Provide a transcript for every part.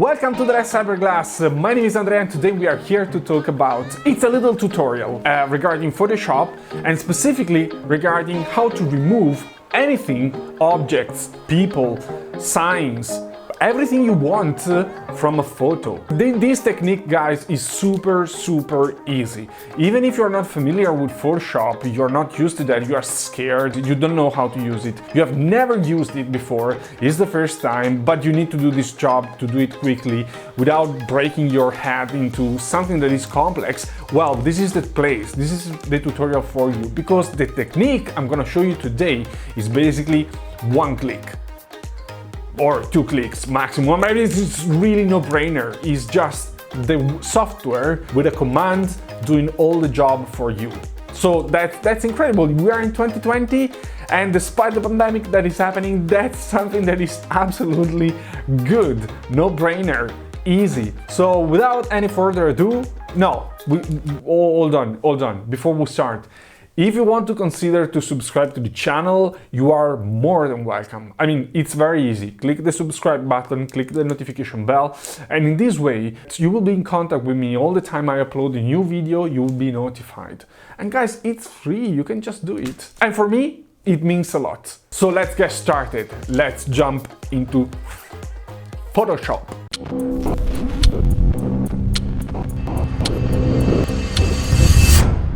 Welcome to the Last Cyberglass. My name is Andrea and today we are here to talk about it's a little tutorial regarding Photoshop and specifically regarding how to remove anything, objects, people, signs, everything you want from a photo. This technique, guys, is super easy. Even if you're not familiar with Photoshop, you're not used to that, you are scared, you don't know how to use it, you have never used it before, it's the first time, but you need to do this job to do it quickly without breaking your head into something that is complex. Well, this is the place, this is the tutorial for you, because the technique I'm gonna show you today is basically one click. Or 2 clicks maximum. Maybe it's really no-brainer. It's just the software with a command doing all the job for you. So that's incredible. We are in 2020 and despite the pandemic that is happening, that's something that is absolutely good. No-brainer, easy. So without any further ado, hold on, before we start. If you want to consider to subscribe to the channel, you are more than welcome. I mean, it's very easy. Click the subscribe button, click the notification bell, and in this way, you will be in contact with me all the time I upload a new video, you will be notified. And guys, it's free, you can just do it. And for me, it means a lot. So let's get started. Let's jump into Photoshop.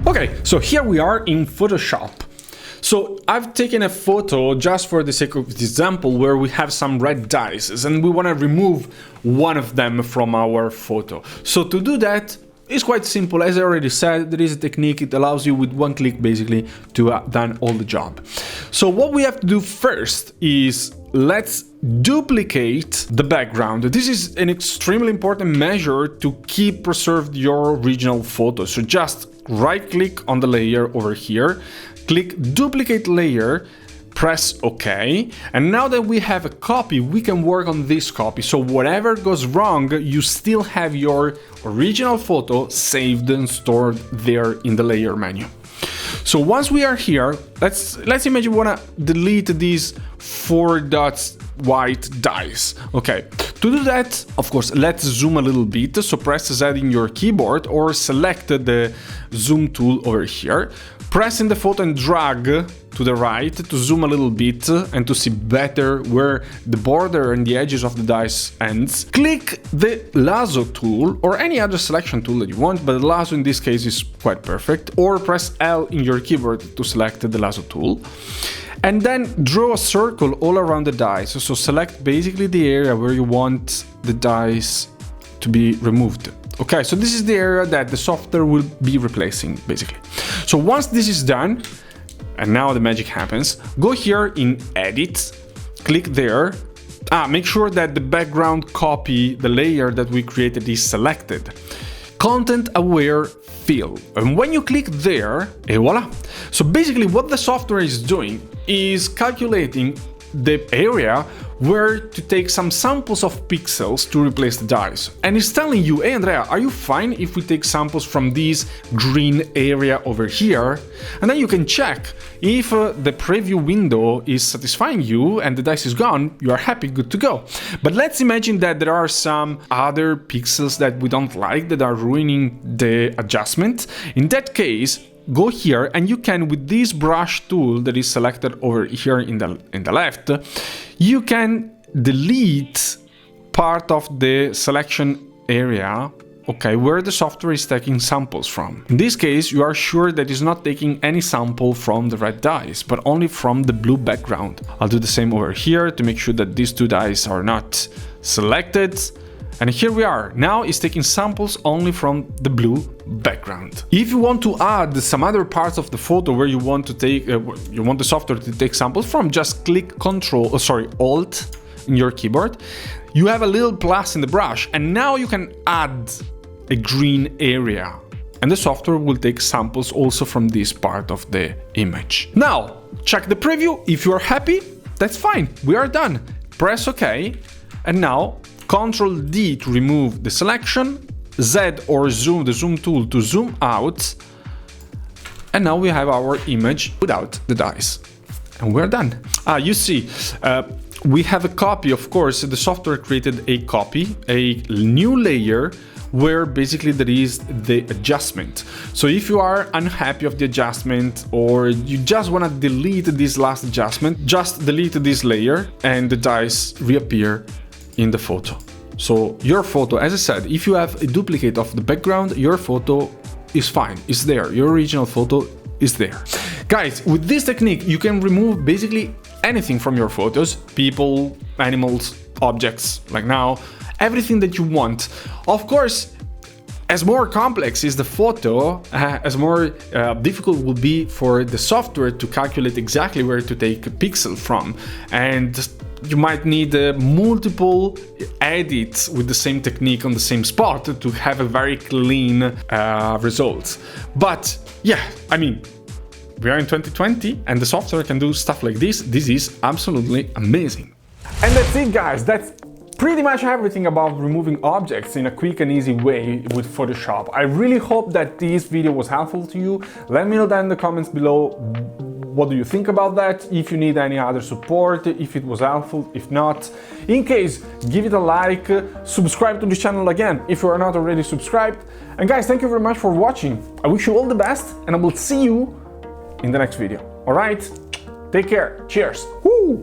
Okay, so here we are in Photoshop. So I've taken a photo just for the sake of this example where we have some red dice and we want to remove one of them from our photo. So to do that, it's quite simple. As I already said, there is a technique. It allows you with one click basically to done all the job. So what we have to do first is let's duplicate the background. This is an extremely important measure to keep preserved your original photo. So just right click on the layer over here, click duplicate layer, press OK, and now that we have a copy, we can work on this copy. So whatever goes wrong, you still have your original photo saved and stored there in the layer menu. So once we are here, let's imagine we want to delete these 4 dots white dice. Okay, to do that, of course, let's zoom a little bit. So press Z in your keyboard or select the zoom tool over here. Press in the photo and drag to the right to zoom a little bit and to see better where the border and the edges of the dice ends. Click the lasso tool or any other selection tool that you want, but the lasso in this case is quite perfect. Or press L in your keyboard to select the lasso tool. And then draw a circle all around the dice. So select basically the area where you want the dice to be removed. Okay, so this is the area that the software will be replacing, basically. So once this is done, and now the magic happens, go here in Edit, click there. Make sure that the background copy, the layer that we created, is selected. Content aware fill. And when you click there, et voila. So basically what the software is doing is calculating the area where to take some samples of pixels to replace the dice. And it's telling you, hey Andrea, are you fine if we take samples from this green area over here? And then you can check if the preview window is satisfying you and the dice is gone, you are happy, good to go. But let's imagine that there are some other pixels that we don't like that are ruining the adjustment. In that case, go here and you can, with this brush tool that is selected over here in the left, you can delete part of the selection area, okay, where the software is taking samples from. In this case, you are sure that it's not taking any sample from the red dice, but only from the blue background. I'll do the same over here to make sure that these 2 dice are not selected. And here we are. Now it's taking samples only from the blue background. If you want to add some other parts of the photo where you want to take, you want the software to take samples from, just click Alt in your keyboard. You have a little plus in the brush, and now you can add a green area, and the software will take samples also from this part of the image. Now check the preview. If you are happy, that's fine. We are done. Press OK, and now Ctrl D to remove the selection, Z or zoom, the zoom tool to zoom out, and now we have our image without the dice. And we're done. You see, we have a copy, of course, the software created a copy, a new layer, where basically there is the adjustment. So if you are unhappy of the adjustment, or you just want to delete this last adjustment, just delete this layer and the dice reappear in the photo. So your photo, as I said, if you have a duplicate of the background, your photo is fine, it's there, your original photo is there. Guys, with this technique you can remove basically anything from your photos, people, animals, objects, like now, everything that you want. Of course, as more complex is the photo, as more difficult will be for the software to calculate exactly where to take a pixel from, and you might need multiple edits with the same technique on the same spot to have a very clean result. But yeah, I mean, we are in 2020 and the software can do stuff like this. This is absolutely amazing. And that's it, guys. That's pretty much everything about removing objects in a quick and easy way with Photoshop. I really hope that this video was helpful to you. Let me know down in the comments below what do you think about that, if you need any other support, if it was helpful, if not. In case, give it a like, subscribe to this channel again if you are not already subscribed. And guys, thank you very much for watching. I wish you all the best and I will see you in the next video. Alright? Take care. Cheers. Woo!